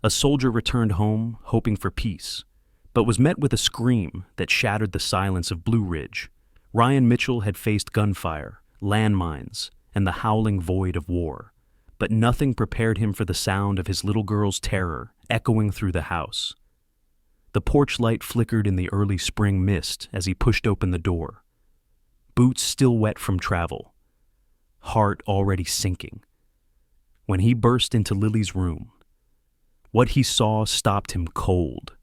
A soldier returned home, hoping for peace, but was met with a scream that shattered the silence of Blue Ridge. Ryan Mitchell had faced gunfire, landmines, and the howling void of war, but nothing prepared him for the sound of his little girl's terror echoing through the house. The porch light flickered in the early spring mist as he pushed open the door. Boots still wet from travel, heart already sinking. When he burst into Lily's room, what he saw stopped him cold.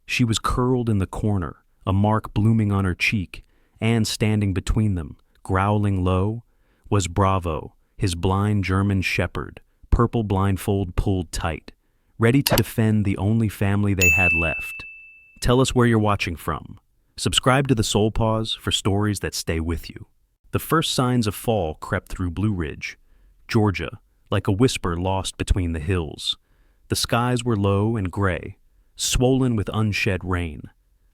She was curled in the corner, a mark blooming on her cheek, and standing between them, growling low, was Bravo, his blind German shepherd, purple blindfold pulled tight, ready to defend the only family they had left. Tell us where you're watching from. Subscribe to the Soul Pause for stories that stay with you. The first signs of fall crept through Blue Ridge, Georgia, like a whisper lost between the hills. The skies were low and gray, swollen with unshed rain.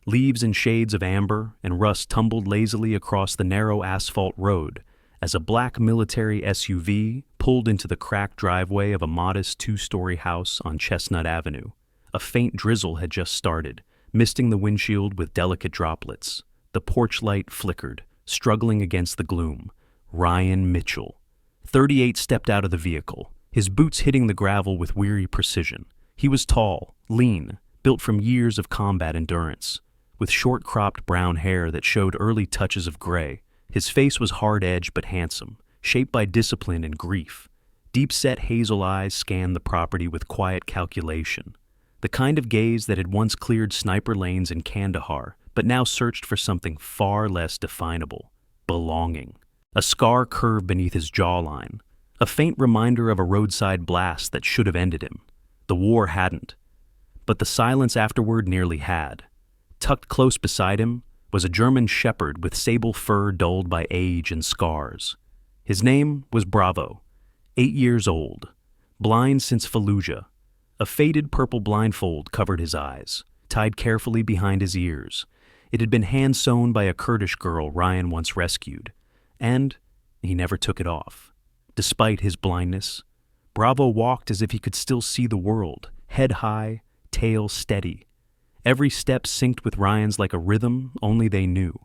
Leaves in shades of amber and rust tumbled lazily across the narrow asphalt road as a black military SUV pulled into the cracked driveway of a modest two-story house on Chestnut Avenue. A faint drizzle had just started, misting the windshield with delicate droplets. The porch light flickered, struggling against the gloom. Ryan Mitchell, 38, stepped out of the vehicle, his boots hitting the gravel with weary precision. He was tall, lean, built from years of combat endurance, with short-cropped brown hair that showed early touches of gray. His face was hard-edged but handsome, shaped by discipline and grief. Deep-set hazel eyes scanned the property with quiet calculation, the kind of gaze that had once cleared sniper lanes in Kandahar, but now searched for something far less definable: belonging. A scar curved beneath his jawline, a faint reminder of a roadside blast that should have ended him. The war hadn't, but the silence afterward nearly had. Tucked close beside him was a German shepherd with sable fur dulled by age and scars. His name was Bravo, 8 years old, blind since Fallujah. A faded purple blindfold covered his eyes, tied carefully behind his ears. It had been hand-sewn by a Kurdish girl Ryan once rescued, and he never took it off. Despite his blindness, Bravo walked as if he could still see the world, head high, tail steady. Every step synced with Ryan's like a rhythm only they knew.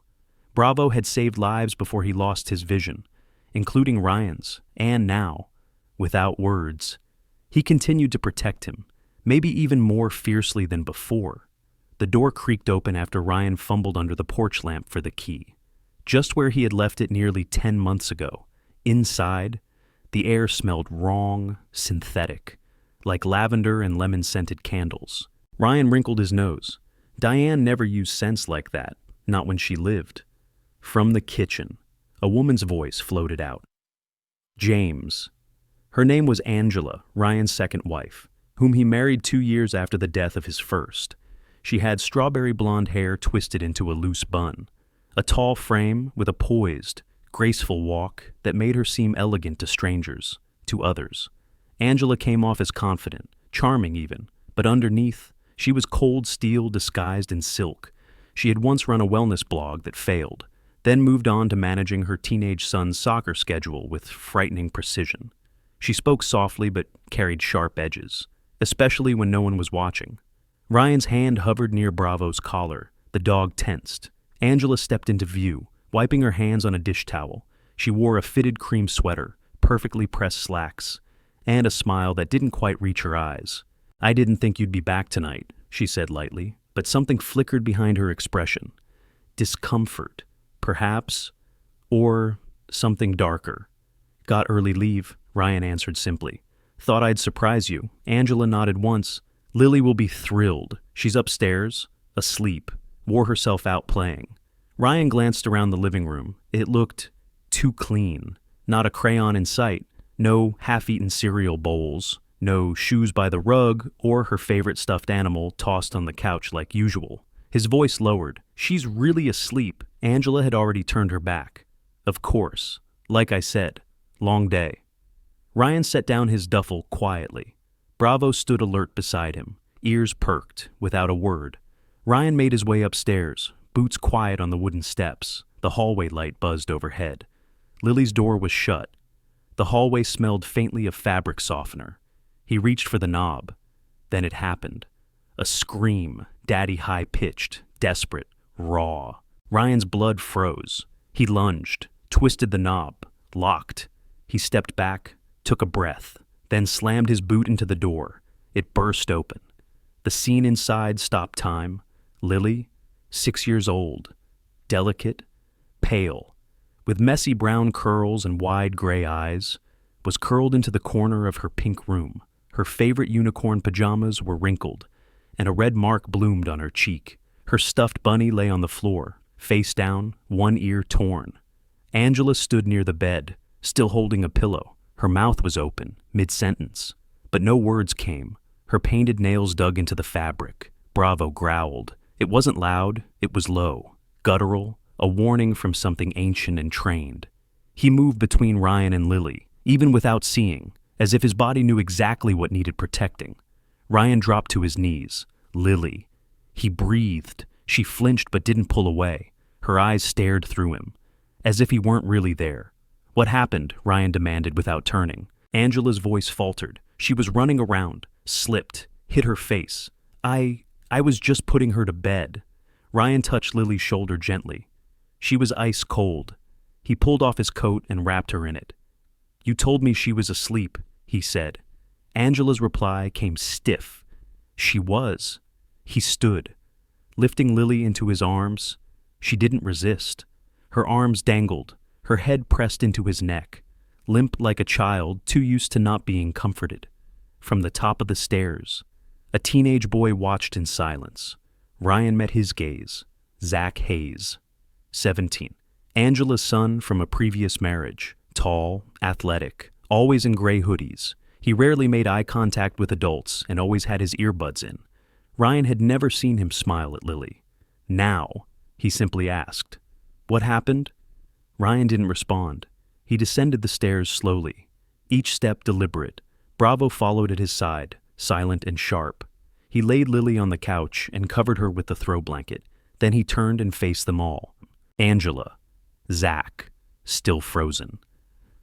Bravo had saved lives before he lost his vision, including Ryan's, and now, without words, he continued to protect him, maybe even more fiercely than before. The door creaked open after Ryan fumbled under the porch lamp for the key. Just where he had left it nearly 10 months ago, inside, the air smelled wrong, synthetic, like lavender and lemon-scented candles. Ryan wrinkled his nose. Diane never used scents like that, not when she lived. From the kitchen, a woman's voice floated out. James. Her name was Angela, Ryan's second wife, whom he married 2 years after the death of his first. She had strawberry blonde hair twisted into a loose bun, a tall frame with a poised, graceful walk that made her seem elegant to strangers, to others. Angela came off as confident, charming even, but underneath, she was cold steel disguised in silk. She had once run a wellness blog that failed, then moved on to managing her teenage son's soccer schedule with frightening precision. She spoke softly but carried sharp edges, especially when no one was watching. Ryan's hand hovered near Bravo's collar. The dog tensed. Angela stepped into view, wiping her hands on a dish towel. She wore a fitted cream sweater, perfectly pressed slacks, and a smile that didn't quite reach her eyes. "I didn't think you'd be back tonight," she said lightly, but something flickered behind her expression. Discomfort, perhaps, or something darker. "Got early leave," Ryan answered simply. "Thought I'd surprise you." Angela nodded once. "Lily will be thrilled. She's upstairs, asleep, wore herself out playing." Ryan glanced around the living room. It looked too clean. Not a crayon in sight, no half-eaten cereal bowls, no shoes by the rug, or her favorite stuffed animal tossed on the couch like usual. His voice lowered. "She's really asleep." Angela had already turned her back. "Of course. Like I said, long day." Ryan set down his duffel quietly. Bravo stood alert beside him, ears perked, without a word. Ryan made his way upstairs, boots quiet on the wooden steps. The hallway light buzzed overhead. Lily's door was shut. The hallway smelled faintly of fabric softener. He reached for the knob. Then it happened. A scream, daddy high-pitched, desperate, raw. Ryan's blood froze. He lunged, twisted the knob, locked. He stepped back, took a breath, then slammed his boot into the door. It burst open. The scene inside stopped time. Lily, 6 years old, delicate, pale, with messy brown curls and wide gray eyes, was curled into the corner of her pink room. Her favorite unicorn pajamas were wrinkled, and a red mark bloomed on her cheek. Her stuffed bunny lay on the floor, face down, one ear torn. Angela stood near the bed, still holding a pillow. Her mouth was open, mid-sentence, but no words came. Her painted nails dug into the fabric. Bravo growled. It wasn't loud, it was low, guttural, a warning from something ancient and trained. He moved between Ryan and Lily, even without seeing, as if his body knew exactly what needed protecting. Ryan dropped to his knees. Lily. He breathed. She flinched but didn't pull away. Her eyes stared through him, as if he weren't really there. What happened? Ryan demanded without turning. Angela's voice faltered. She was running around, slipped, hit her face. I was just putting her to bed. Ryan touched Lily's shoulder gently. She was ice cold. He pulled off his coat and wrapped her in it. You told me she was asleep, he said. Angela's reply came stiff. She was. He stood, lifting Lily into his arms. She didn't resist. Her arms dangled, her head pressed into his neck, limp like a child too used to not being comforted. From the top of the stairs, a teenage boy watched in silence. Ryan met his gaze. Zach Hayes, 17. Angela's son from a previous marriage, tall, athletic, always in gray hoodies. He rarely made eye contact with adults and always had his earbuds in. Ryan had never seen him smile at Lily. Now, he simply asked, "What happened?" Ryan didn't respond. He descended the stairs slowly, each step deliberate. Bravo followed at his side, silent and sharp. He laid Lily on the couch and covered her with the throw blanket. Then he turned and faced them all. Angela. Zach. Still frozen.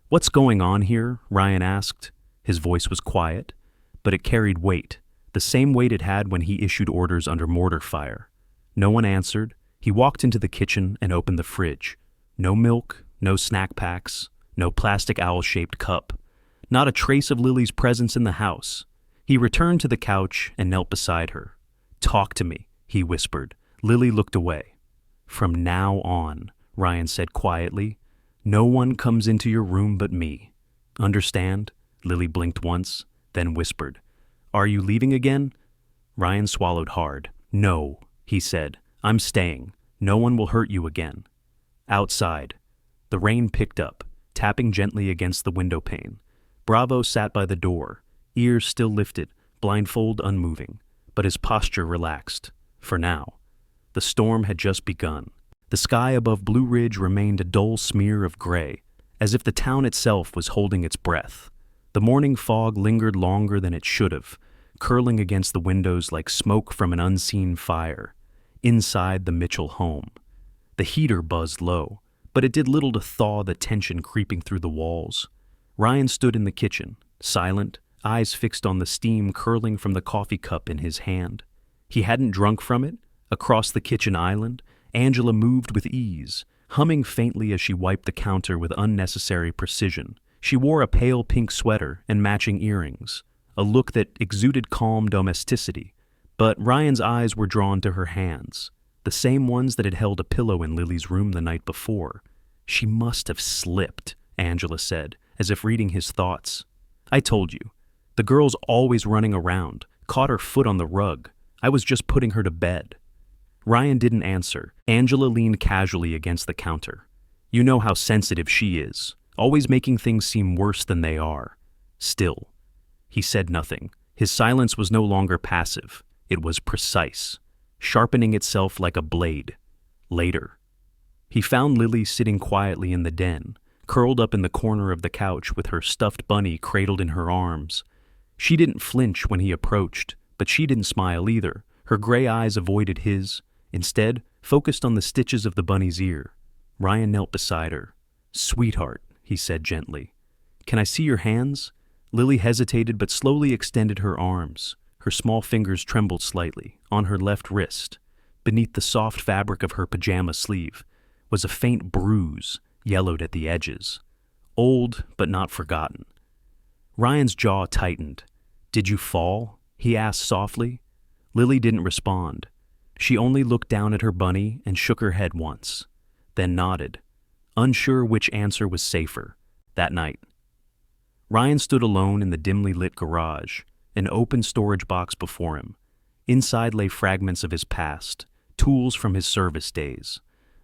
"What's going on here?" Ryan asked. His voice was quiet, but it carried weight, the same weight it had when he issued orders under mortar fire. No one answered. He walked into the kitchen and opened the fridge. No milk, no snack packs, no plastic owl-shaped cup. Not a trace of Lily's presence in the house. He returned to the couch and knelt beside her. "Talk to me," he whispered. Lily looked away. "From now on," Ryan said quietly, "no one comes into your room but me. Understand?" Lily blinked once, then whispered, "Are you leaving again?" Ryan swallowed hard. "No," he said. "I'm staying. No one will hurt you again." Outside, the rain picked up, tapping gently against the window pane. Bravo sat by the door, ears still lifted, blindfold unmoving, but his posture relaxed. For now. The storm had just begun. The sky above Blue Ridge remained a dull smear of gray, as if the town itself was holding its breath. The morning fog lingered longer than it should have, curling against the windows like smoke from an unseen fire. Inside the Mitchell home, the heater buzzed low, but it did little to thaw the tension creeping through the walls. Ryan stood in the kitchen, silent, eyes fixed on the steam curling from the coffee cup in his hand. He hadn't drunk from it. Across the kitchen island, Angela moved with ease, humming faintly as she wiped the counter with unnecessary precision. She wore a pale pink sweater and matching earrings, a look that exuded calm domesticity. But Ryan's eyes were drawn to her hands, the same ones that had held a pillow in Lily's room the night before. "She must have slipped," Angela said, as if reading his thoughts. "I told you. The girl's always running around, caught her foot on the rug. I was just putting her to bed." Ryan didn't answer. Angela leaned casually against the counter. "You know how sensitive she is, always making things seem worse than they are." Still, he said nothing. His silence was no longer passive. It was precise, sharpening itself like a blade. Later, he found Lily sitting quietly in the den, curled up in the corner of the couch with her stuffed bunny cradled in her arms. She didn't flinch when he approached, but she didn't smile either. Her gray eyes avoided his, instead focused on the stitches of the bunny's ear. Ryan knelt beside her. "Sweetheart," he said gently. "Can I see your hands?" Lily hesitated but slowly extended her arms. Her small fingers trembled slightly. On her left wrist, beneath the soft fabric of her pajama sleeve, was a faint bruise, yellowed at the edges. Old, but not forgotten. Ryan's jaw tightened. "Did you fall?" he asked softly. Lily didn't respond. She only looked down at her bunny and shook her head once, then nodded, unsure which answer was safer that night. Ryan stood alone in the dimly lit garage, an open storage box before him. Inside lay fragments of his past, tools from his service days,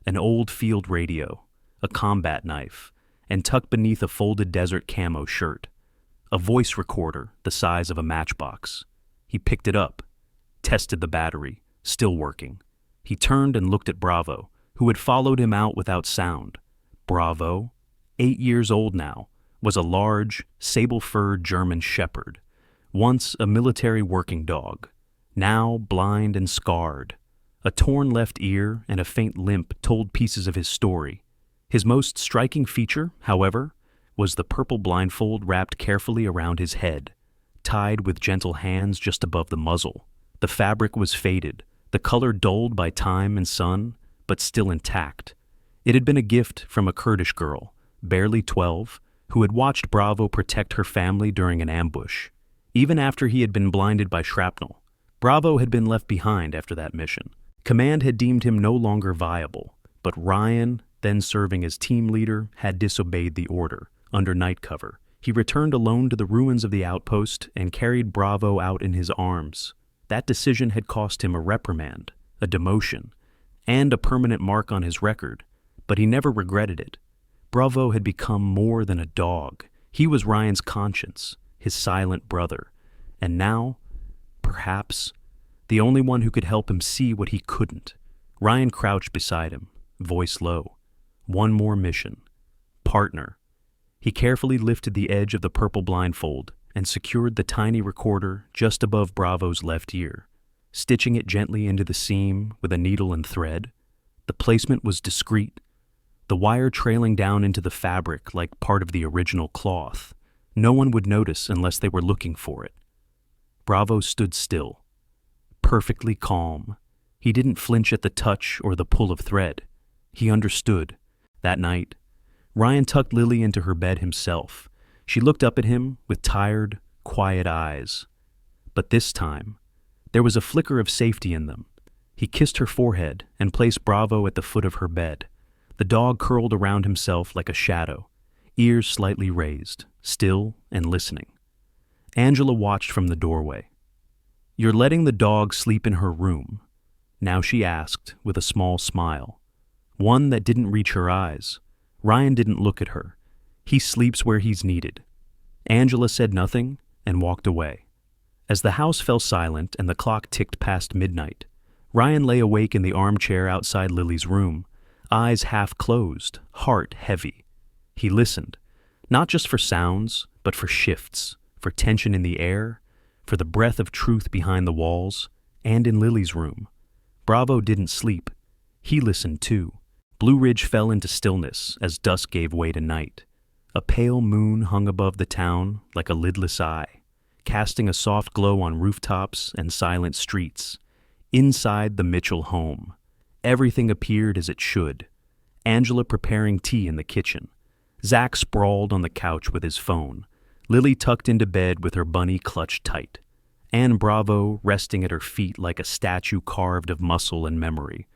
an old field radio, a combat knife, and tucked beneath a folded desert camo shirt, a voice recorder the size of a matchbox. He picked it up, tested the battery, still working. He turned and looked at Bravo, who had followed him out without sound. Bravo, 8 years old now, was a large, sable-furred German shepherd, once a military working dog, now blind and scarred. A torn left ear and a faint limp told pieces of his story. His most striking feature, however, was the purple blindfold wrapped carefully around his head, tied with gentle hands just above the muzzle. The fabric was faded, the color dulled by time and sun, but still intact. It had been a gift from a Kurdish girl, barely 12, who had watched Bravo protect her family during an ambush. Even after he had been blinded by shrapnel, Bravo had been left behind after that mission. Command had deemed him no longer viable, but Ryan, then serving as team leader, had disobeyed the order. Under night cover, he returned alone to the ruins of the outpost and carried Bravo out in his arms. That decision had cost him a reprimand, a demotion, and a permanent mark on his record, but he never regretted it. Bravo had become more than a dog. He was Ryan's conscience, his silent brother, and now, perhaps, the only one who could help him see what he couldn't. Ryan crouched beside him, voice low. One more mission. Partner. He carefully lifted the edge of the purple blindfold and secured the tiny recorder just above Bravo's left ear, stitching it gently into the seam with a needle and thread. The placement was discreet, the wire trailing down into the fabric like part of the original cloth. No one would notice unless they were looking for it. Bravo stood still, perfectly calm. He didn't flinch at the touch or the pull of thread. He understood. That night, Ryan tucked Lily into her bed himself. She looked up at him with tired, quiet eyes. But this time, there was a flicker of safety in them. He kissed her forehead and placed Bravo at the foot of her bed. The dog curled around himself like a shadow, ears slightly raised, still and listening. Angela watched from the doorway. "You're letting the dog sleep in her room?" Now she asked with a small smile, one that didn't reach her eyes. Ryan didn't look at her. He sleeps where he's needed. Angela said nothing and walked away. As the house fell silent and the clock ticked past midnight, Ryan lay awake in the armchair outside Lily's room, eyes half closed, heart heavy. He listened, not just for sounds, but for shifts, for tension in the air, for the breath of truth behind the walls, and in Lily's room. Bravo didn't sleep. He listened too. Blue Ridge fell into stillness as dusk gave way to night. A pale moon hung above the town like a lidless eye, casting a soft glow on rooftops and silent streets. Inside the Mitchell home, everything appeared as it should. Angela preparing tea in the kitchen. Zach sprawled on the couch with his phone. Lily tucked into bed with her bunny clutched tight. and Bravo resting at her feet like a statue carved of muscle and memory.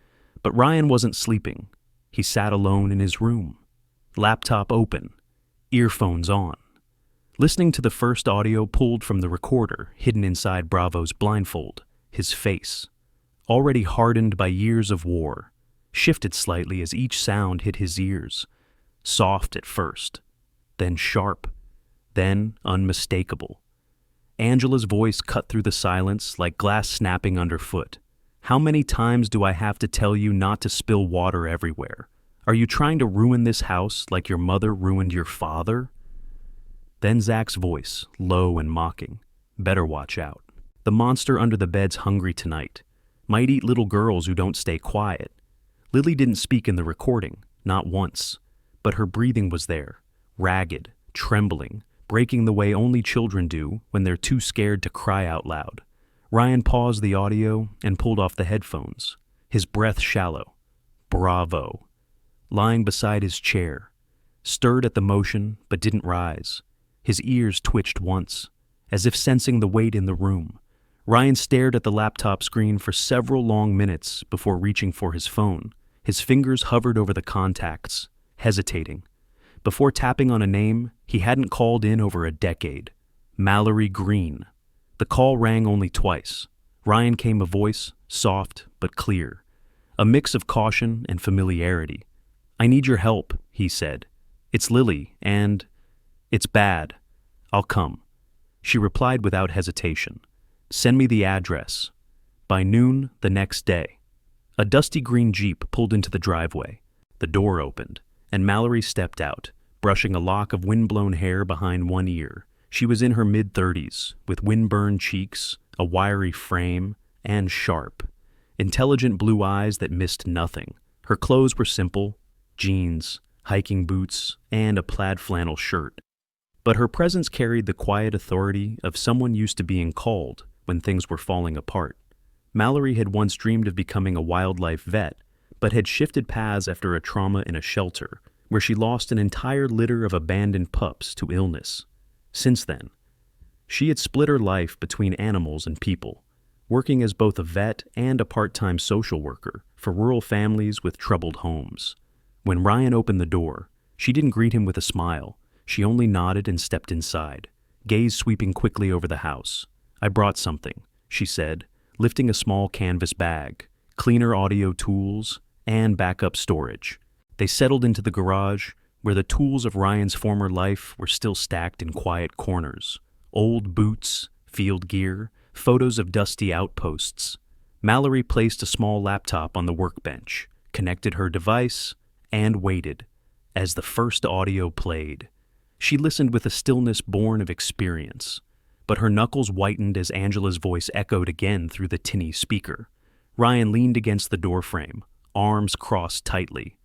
But Ryan wasn't sleeping. He sat alone in his room, laptop open, earphones on, listening to the first audio pulled from the recorder hidden inside Bravo's blindfold. His face, already hardened by years of war, shifted slightly as each sound hit his ears, soft at first, then sharp, then unmistakable. Angela's voice cut through the silence like glass snapping underfoot. "How many times do I have to tell you not to spill water everywhere? Are you trying to ruin this house like your mother ruined your father?" Then Zach's voice, low and mocking. "Better watch out. The monster under the bed's hungry tonight. Might eat little girls who don't stay quiet." Lily didn't speak in the recording, not once, but her breathing was there, ragged, trembling, breaking the way only children do when they're too scared to cry out loud. Ryan paused the audio and pulled off the headphones, his breath shallow. Bravo. Lying beside his chair, stirred at the motion but didn't rise. His ears twitched once, as if sensing the weight in the room. Ryan stared at the laptop screen for several long minutes before reaching for his phone. His fingers hovered over the contacts, hesitating. Before tapping on a name he hadn't called in over a decade. Mallory Green. The call rang only twice. Ryan came a voice, soft but clear. A mix of caution and familiarity. "I need your help," he said. "It's Lily, and it's bad. I'll come." She replied without hesitation. "Send me the address." By noon the next day, a dusty green Jeep pulled into the driveway. The door opened, and Mallory stepped out, brushing a lock of wind-blown hair behind one ear. She was in her mid-30s, with wind-burned cheeks, a wiry frame, and sharp, intelligent blue eyes that missed nothing. Her clothes were simple: jeans, hiking boots, and a plaid flannel shirt. But her presence carried the quiet authority of someone used to being called when things were falling apart. Mallory had once dreamed of becoming a wildlife vet, but had shifted paths after a trauma in a shelter, where she lost an entire litter of abandoned pups to illness. Since then, she had split her life between animals and people, working as both a vet and a part-time social worker for rural families with troubled homes. When Ryan opened the door, she didn't greet him with a smile. She only nodded and stepped inside, gaze sweeping quickly over the house. "I brought something," she said, lifting a small canvas bag, cleaner audio tools, and backup storage. They settled into the garage, where the tools of Ryan's former life were still stacked in quiet corners. Old boots, field gear, photos of dusty outposts. Mallory placed a small laptop on the workbench, connected her device, and waited as the first audio played. She listened with a stillness born of experience, but her knuckles whitened as Angela's voice echoed again through the tinny speaker. Ryan leaned against the doorframe, arms crossed tightly.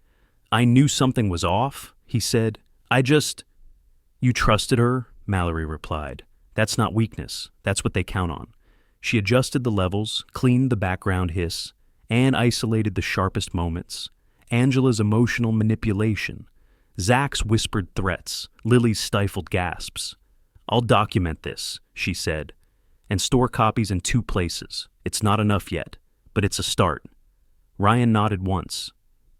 "I knew something was off," he said. "You trusted her," Mallory replied. "That's not weakness. That's what they count on." She adjusted the levels, cleaned the background hiss, and isolated the sharpest moments. Angela's emotional manipulation, Zach's whispered threats, Lily's stifled gasps. "I'll document this," she said, "and store copies in 2 places. It's not enough yet, but it's a start." Ryan nodded once.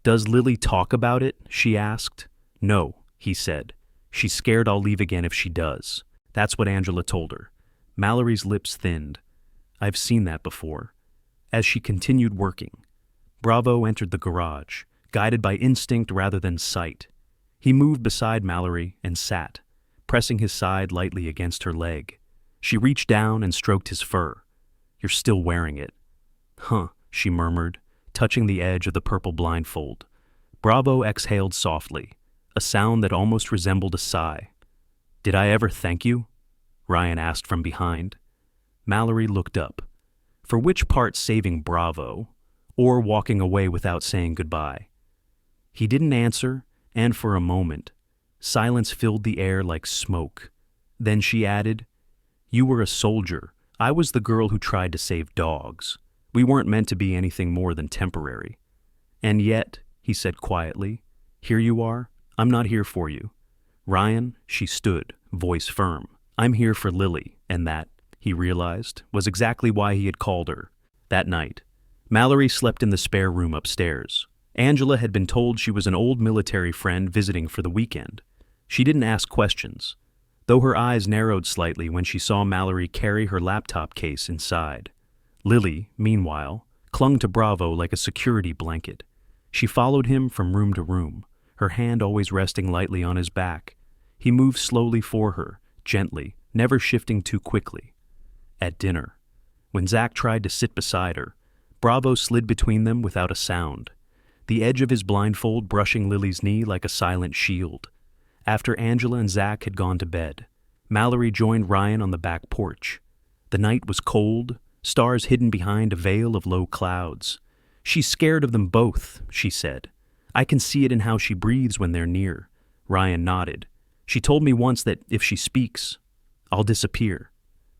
"Does Lily talk about it?" she asked. "No," he said. "She's scared I'll leave again if she does." That's what Angela told her. Mallory's lips thinned. "I've seen that before." As she continued working, Bravo entered the garage, guided by instinct rather than sight. He moved beside Mallory and sat, pressing his side lightly against her leg. She reached down and stroked his fur. "You're still wearing it." "Huh," she murmured, touching the edge of the purple blindfold. Bravo exhaled softly, a sound that almost resembled a sigh. "Did I ever thank you?" Ryan asked from behind. Mallory looked up. For which part saving Bravo, or walking away without saying goodbye? He didn't answer, and for a moment, silence filled the air like smoke. Then she added, "You were a soldier. I was the girl who tried to save dogs. We weren't meant to be anything more than temporary. And yet," he said quietly, "here you are. I'm not here for you." "Ryan," she stood, voice firm. "I'm here for Lily," and that, he realized, was exactly why he had called her. That night, Mallory slept in the spare room upstairs. Angela had been told she was an old military friend visiting for the weekend. She didn't ask questions, though her eyes narrowed slightly when she saw Mallory carry her laptop case inside. Lily, meanwhile, clung to Bravo like a security blanket. She followed him from room to room, her hand always resting lightly on his back. He moved slowly for her, gently, never shifting too quickly. At dinner, when Zach tried to sit beside her, Bravo slid between them without a sound, the edge of his blindfold brushing Lily's knee like a silent shield. After Angela and Zach had gone to bed, Mallory joined Ryan on the back porch. The night was cold, stars hidden behind a veil of low clouds. "She's scared of them both," she said. "I can see it in how she breathes when they're near." Ryan nodded. "She told me once that if she speaks, I'll disappear."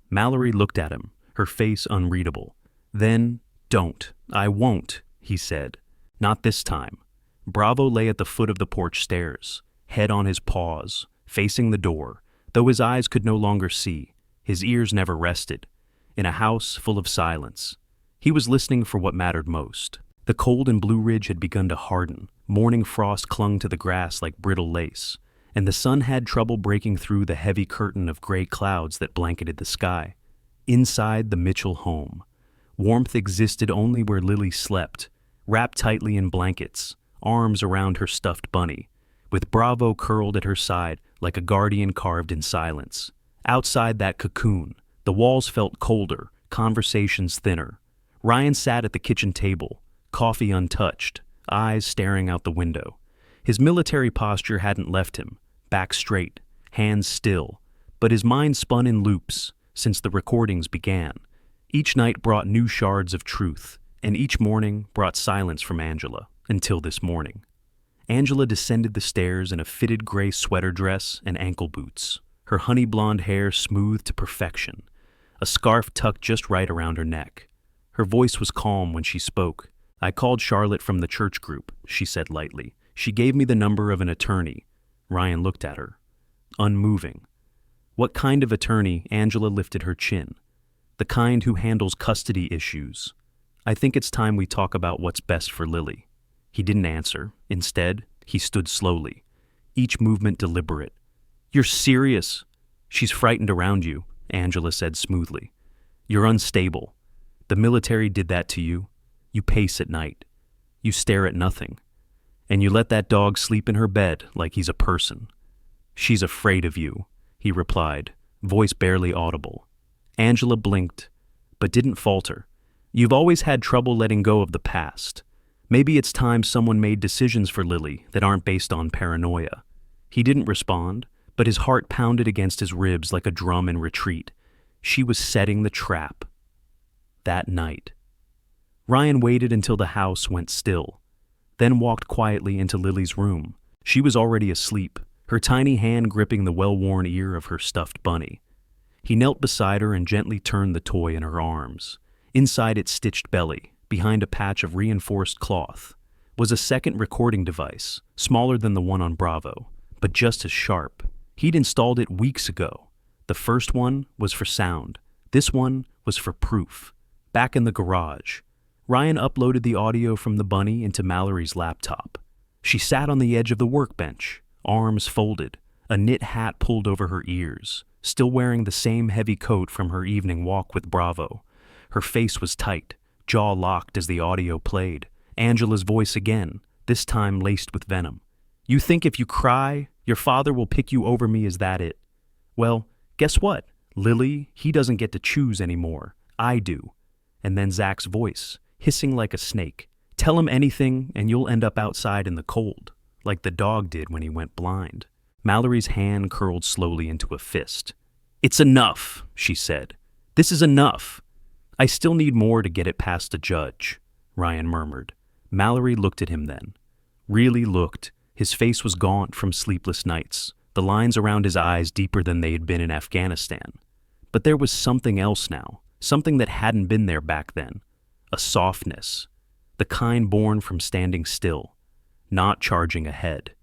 Mallory looked at him, her face unreadable. Then, "Don't. I won't," he said. "Not this time." Bravo lay at the foot of the porch stairs, head on his paws, facing the door. Though his eyes could no longer see, his ears never rested. In a house full of silence, he was listening for what mattered most. The cold in Blue Ridge had begun to harden. Morning frost clung to the grass like brittle lace, and the sun had trouble breaking through the heavy curtain of gray clouds that blanketed the sky. Inside the Mitchell home, warmth existed only where Lily slept, wrapped tightly in blankets, arms around her stuffed bunny, with Bravo curled at her side like a guardian carved in silence. Outside that cocoon, the walls felt colder, conversations thinner. Ryan sat at the kitchen table, coffee untouched, eyes staring out the window. His military posture hadn't left him, back straight, hands still, but his mind spun in loops since the recordings began. Each night brought new shards of truth, and each morning brought silence from Angela, until this morning. Angela descended the stairs in a fitted gray sweater dress and ankle boots, her honey blonde hair smoothed to perfection, a scarf tucked just right around her neck. Her voice was calm when she spoke. "I called Charlotte from the church group," she said lightly. "She gave me the number of an attorney." Ryan looked at her, unmoving. "What kind of attorney?" Angela lifted her chin. "The kind who handles custody issues. I think it's time we talk about what's best for Lily." He didn't answer. Instead, he stood slowly, each movement deliberate. "You're serious?" "She's frightened around you," Angela said smoothly. "You're unstable. The military did that to you. You pace at night. You stare at nothing. And you let that dog sleep in her bed like he's a person." "She's afraid of you," he replied, voice barely audible. Angela blinked, but didn't falter. "You've always had trouble letting go of the past. Maybe it's time someone made decisions for Lily that aren't based on paranoia." He didn't respond, but his heart pounded against his ribs like a drum in retreat. She was setting the trap. That night. Ryan waited until the house went still, then walked quietly into Lily's room. She was already asleep, her tiny hand gripping the well-worn ear of her stuffed bunny. He knelt beside her and gently turned the toy in her arms. Inside its stitched belly, behind a patch of reinforced cloth, was a second recording device, smaller than the one on Bravo, but just as sharp. He'd installed it weeks ago. The first one was for sound. This one was for proof. Back in the garage, Ryan uploaded the audio from the bunny into Mallory's laptop. She sat on the edge of the workbench, arms folded, a knit hat pulled over her ears, still wearing the same heavy coat from her evening walk with Bravo. Her face was tight, jaw locked as the audio played. Angela's voice again, this time laced with venom. "You think if you cry, your father will pick you over me, is that it? Well, guess what? Lily, he doesn't get to choose anymore. I do." And then Zach's voice, hissing like a snake. "Tell him anything and you'll end up outside in the cold, like the dog did when he went blind." Mallory's hand curled slowly into a fist. "It's enough," she said. "This is enough." "I still need more to get it past a judge," Ryan murmured. Mallory looked at him then. Really looked. His face was gaunt from sleepless nights, the lines around his eyes deeper than they had been in Afghanistan. But there was something else now, something that hadn't been there back then. A softness, the kind born from standing still, not charging ahead.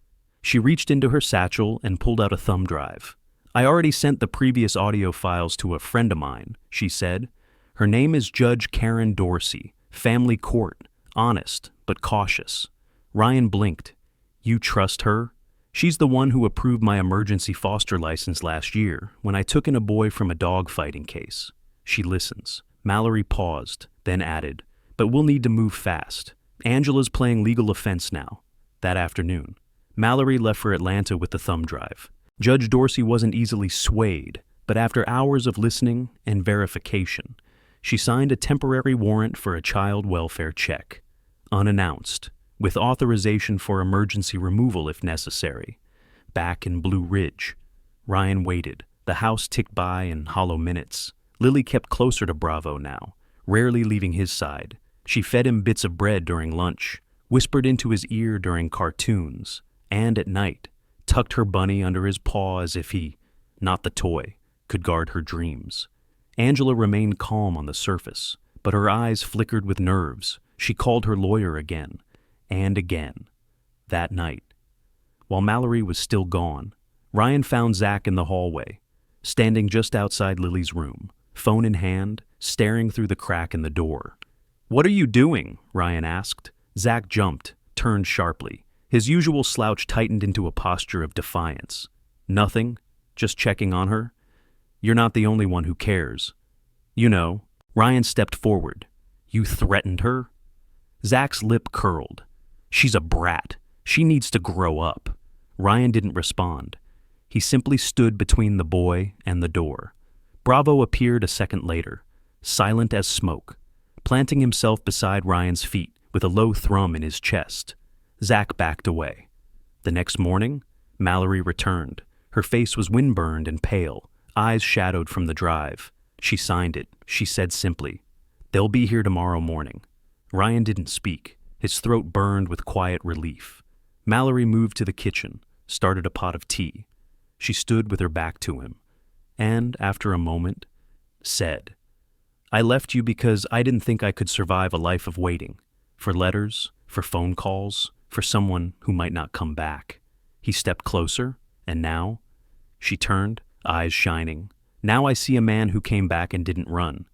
She reached into her satchel and pulled out a thumb drive. "I already sent the previous audio files to a friend of mine," she said. "Her name is Judge Karen Dorsey, family court, honest but cautious." Ryan blinked. "You trust her?" "She's the one who approved my emergency foster license last year when I took in a boy from a dog fighting case." She listens. Mallory paused, then added, "But we'll need to move fast. Angela's playing legal offense now." That afternoon, Mallory left for Atlanta with the thumb drive. Judge Dorsey wasn't easily swayed, but after hours of listening and verification, she signed a temporary warrant for a child welfare check, unannounced, with authorization for emergency removal if necessary. Back in Blue Ridge, Ryan waited. The house ticked by in hollow minutes. Lily kept closer to Bravo now, rarely leaving his side. She fed him bits of bread during lunch, whispered into his ear during cartoons, and at night, tucked her bunny under his paw as if he, not the toy, could guard her dreams. Angela remained calm on the surface, but her eyes flickered with nerves. She called her lawyer again, and again, that night. While Mallory was still gone, Ryan found Zach in the hallway, standing just outside Lily's room, phone in hand, staring through the crack in the door. "What are you doing?" Ryan asked. Zach jumped, turned sharply. His usual slouch tightened into a posture of defiance. "Nothing. Just checking on her. You're not the only one who cares. You know." Ryan stepped forward. "You threatened her?" Zach's lip curled. "She's a brat. She needs to grow up." Ryan didn't respond. He simply stood between the boy and the door. Bravo appeared a second later, silent as smoke, planting himself beside Ryan's feet with a low thrum in his chest. Zach backed away. The next morning, Mallory returned. Her face was windburned and pale, eyes shadowed from the drive. She signed it. She said simply, "They'll be here tomorrow morning." Ryan didn't speak. His throat burned with quiet relief. Mallory moved to the kitchen, started a pot of tea. She stood with her back to him, and, after a moment, said, "I left you because I didn't think I could survive a life of waiting. For letters, for phone calls, for someone who might not come back." He stepped closer, and now, she turned, eyes shining. "Now I see a man who came back and didn't run.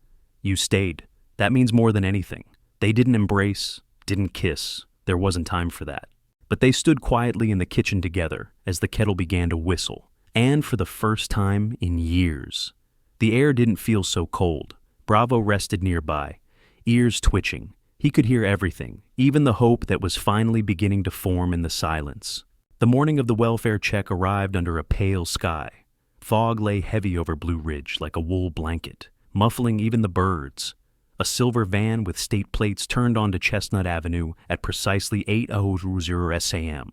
You stayed. That means more than anything. They didn't embrace, didn't kiss. There wasn't time for that. But they stood quietly in the kitchen together as the kettle began to whistle. And for the first time in years, the air didn't feel so cold. Bravo rested nearby, ears twitching. He could hear everything, even the hope that was finally beginning to form in the silence. The morning of the welfare check arrived under a pale sky. Fog lay heavy over Blue Ridge like a wool blanket, muffling even the birds. A silver van with state plates turned onto Chestnut Avenue at precisely 8:00 a.m.,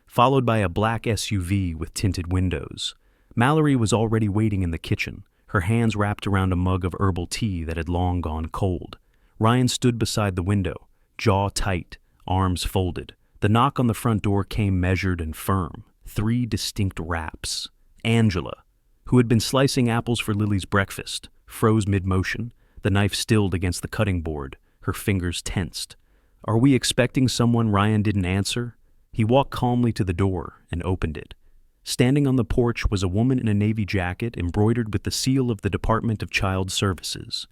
followed by a black SUV with tinted windows. Mallory was already waiting in the kitchen, her hands wrapped around a mug of herbal tea that had long gone cold. Ryan stood beside the window, jaw tight, arms folded. The knock on the front door came measured and firm. 3 distinct raps. Angela, who had been slicing apples for Lily's breakfast, froze mid-motion, the knife stilled against the cutting board, her fingers tensed. "Are we expecting someone?" Ryan didn't answer. He walked calmly to the door and opened it. Standing on the porch was a woman in a navy jacket embroidered with the seal of the Department of Child Services.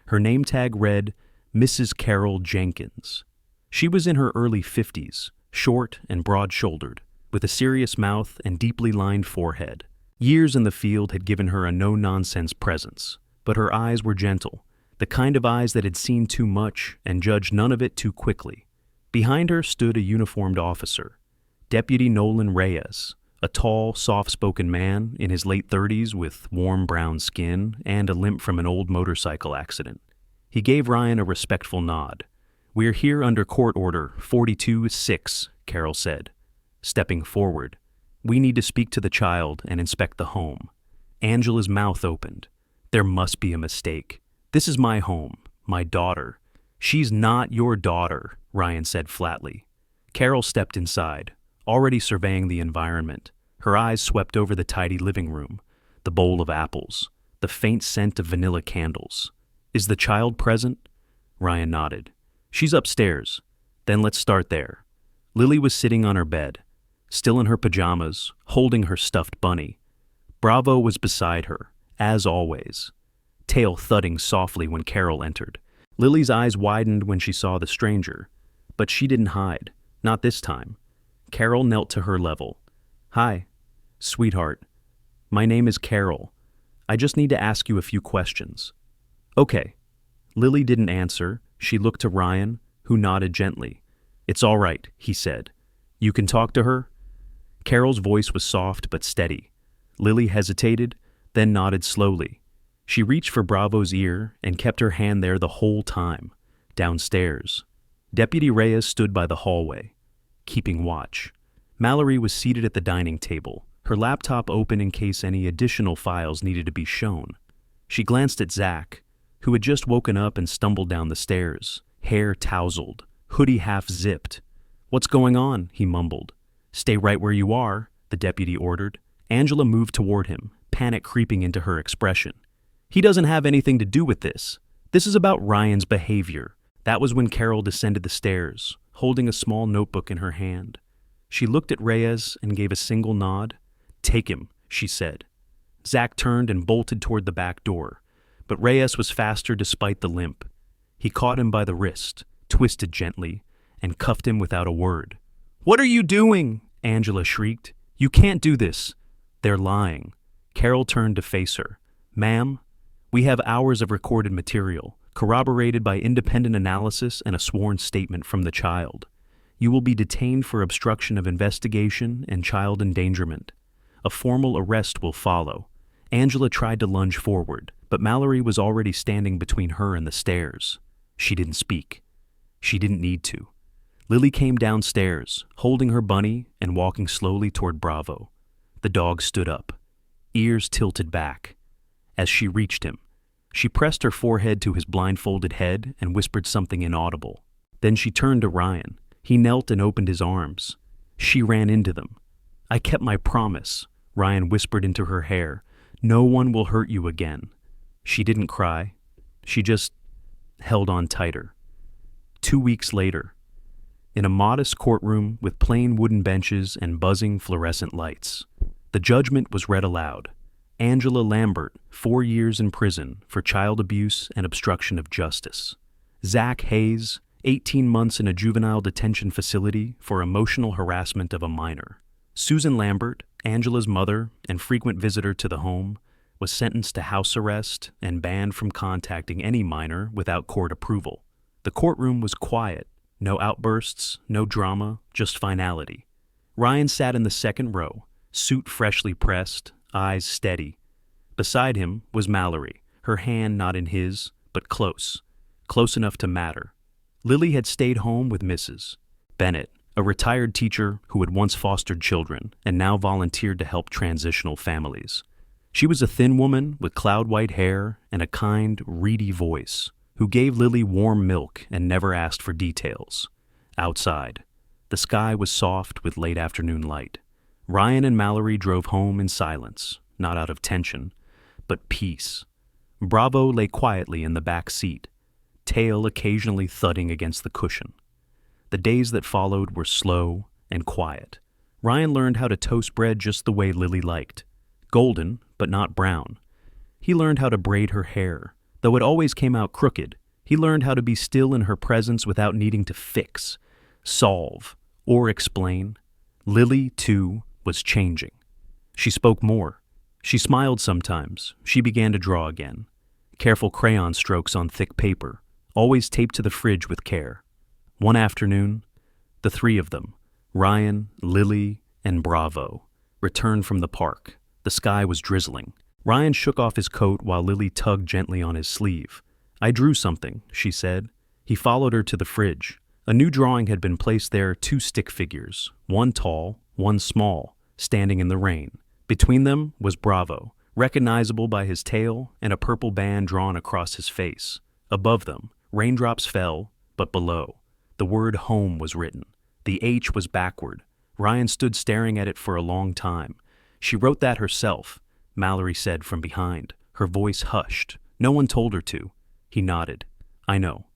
Her name tag read, Mrs. Carol Jenkins. She was in her early 50s, short and broad-shouldered, with a serious mouth and deeply lined forehead. Years in the field had given her a no-nonsense presence, but her eyes were gentle, the kind of eyes that had seen too much and judged none of it too quickly. Behind her stood a uniformed officer, Deputy Nolan Reyes, a tall, soft-spoken man in his late 30s with warm brown skin and a limp from an old motorcycle accident. He gave Ryan a respectful nod. "We're here under court order 42-6, Carol said, stepping forward. "We need to speak to the child and inspect the home." Angela's mouth opened. "There must be a mistake. This is my home, my daughter." "She's not your daughter," Ryan said flatly. Carol stepped inside, already surveying the environment. Her eyes swept over the tidy living room, the bowl of apples, the faint scent of vanilla candles. "Is the child present?" Ryan nodded. "She's upstairs." "Then let's start there." Lily was sitting on her bed, still in her pajamas, holding her stuffed bunny. Bravo was beside her, as always, tail thudding softly when Carol entered. Lily's eyes widened when she saw the stranger, but she didn't hide, not this time. Carol knelt to her level. "Hi, sweetheart. My name is Carol. I just need to ask you a few questions." "Okay." Lily didn't answer. She looked to Ryan, who nodded gently. "It's all right," he said. "You can talk to her?" Carol's voice was soft but steady. Lily hesitated, then nodded slowly. She reached for Bravo's ear and kept her hand there the whole time. Downstairs, Deputy Reyes stood by the hallway, keeping watch. Mallory was seated at the dining table, her laptop open in case any additional files needed to be shown. She glanced at Zach, who had just woken up and stumbled down the stairs, hair tousled, hoodie half-zipped. "What's going on?" he mumbled. "Stay right where you are," the deputy ordered. Angela moved toward him, panic creeping into her expression. He doesn't have anything to do with this. This is about Ryan's behavior. That was when Carol descended the stairs, holding a small notebook in her hand. She looked at Reyes and gave a single nod. "Take him," she said. Zach turned and bolted toward the back door, but Reyes was faster despite the limp. He caught him by the wrist, twisted gently, and cuffed him without a word. "What are you doing?" Angela shrieked. "You can't do this." "They're lying." Carol turned to face her. "Ma'am, we have hours of recorded material, corroborated by independent analysis and a sworn statement from the child. You will be detained for obstruction of investigation and child endangerment. A formal arrest will follow." Angela tried to lunge forward, but Mallory was already standing between her and the stairs. She didn't speak. She didn't need to. Lily came downstairs, holding her bunny and walking slowly toward Bravo. The dog stood up, ears tilted back. As she reached him, she pressed her forehead to his blindfolded head and whispered something inaudible. Then she turned to Ryan. He knelt and opened his arms. She ran into them. "I kept my promise," Ryan whispered into her hair. "No one will hurt you again." She didn't cry. She just held on tighter. 2 weeks later, in a modest courtroom with plain wooden benches and buzzing fluorescent lights, the judgment was read aloud. Angela Lambert, 4 years in prison for child abuse and obstruction of justice. Zach Hayes, 18 months in a juvenile detention facility for emotional harassment of a minor. Susan Lambert, Angela's mother and frequent visitor to the home, was sentenced to house arrest and banned from contacting any minor without court approval. The courtroom was quiet. No outbursts, no drama, just finality. Ryan sat in the second row, suit freshly pressed, eyes steady. Beside him was Mallory, her hand not in his, but close enough to matter. Lily had stayed home with Mrs. Bennett, a retired teacher who had once fostered children and now volunteered to help transitional families. She was a thin woman with cloud-white hair and a kind, reedy voice, who gave Lily warm milk and never asked for details. Outside, the sky was soft with late afternoon light. Ryan and Mallory drove home in silence, not out of tension, but peace. Bravo lay quietly in the back seat, tail occasionally thudding against the cushion. The days that followed were slow and quiet. Ryan learned how to toast bread just the way Lily liked, golden but not brown. He learned how to braid her hair. Though it always came out crooked, he learned how to be still in her presence without needing to fix, solve, or explain. Lily, too, was changing. She spoke more. She smiled sometimes. She began to draw again. Careful crayon strokes on thick paper, always taped to the fridge with care. One afternoon, the three of them, Ryan, Lily, and Bravo, returned from the park. The sky was drizzling. Ryan shook off his coat while Lily tugged gently on his sleeve. "I drew something," she said. He followed her to the fridge. A new drawing had been placed there, 2 stick figures, one tall, one small, standing in the rain. Between them was Bravo, recognizable by his tail and a purple band drawn across his face. Above them, raindrops fell, but below, the word home was written. The H was backward. Ryan stood staring at it for a long time. "She wrote that herself," Mallory said from behind, her voice hushed. "No one told her to." He nodded. "I know."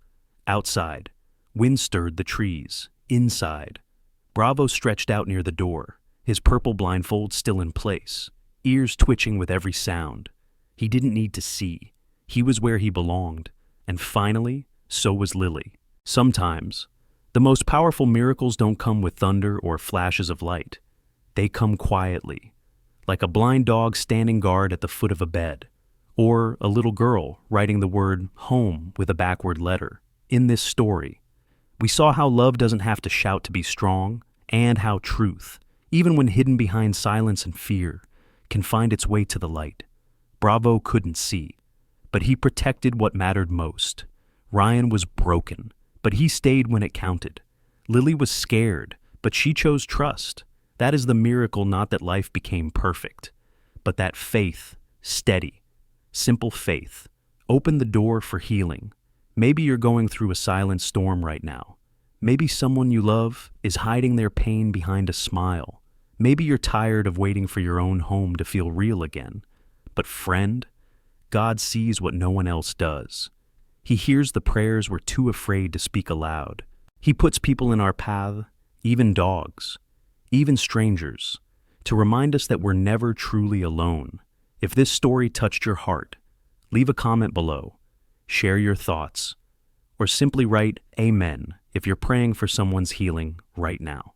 Outside, wind stirred the trees. Inside, Bravo stretched out near the door, his purple blindfold still in place, ears twitching with every sound. He didn't need to see. He was where he belonged. And finally, so was Lily. Sometimes, the most powerful miracles don't come with thunder or flashes of light. They come quietly, like a blind dog standing guard at the foot of a bed, or a little girl writing the word home with a backward letter. In this story, we saw how love doesn't have to shout to be strong, and how truth, even when hidden behind silence and fear, can find its way to the light. Bravo couldn't see, but he protected what mattered most. Ryan was broken, but he stayed when it counted. Lily was scared, but she chose trust. That is the miracle, not that life became perfect, but that faith, steady, simple faith, opened the door for healing. Maybe you're going through a silent storm right now. Maybe someone you love is hiding their pain behind a smile. Maybe you're tired of waiting for your own home to feel real again. But friend, God sees what no one else does. He hears the prayers we're too afraid to speak aloud. He puts people in our path, even dogs, even strangers, to remind us that we're never truly alone. If this story touched your heart, leave a comment below, share your thoughts, or simply write Amen if you're praying for someone's healing right now.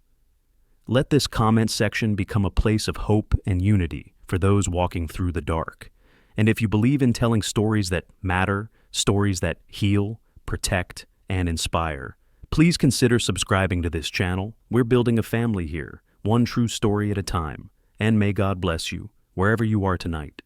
Let this comment section become a place of hope and unity for those walking through the dark. And if you believe in telling stories that matter, stories that heal, protect, and inspire, please consider subscribing to this channel. We're building a family here, one true story at a time. And may God bless you, wherever you are tonight.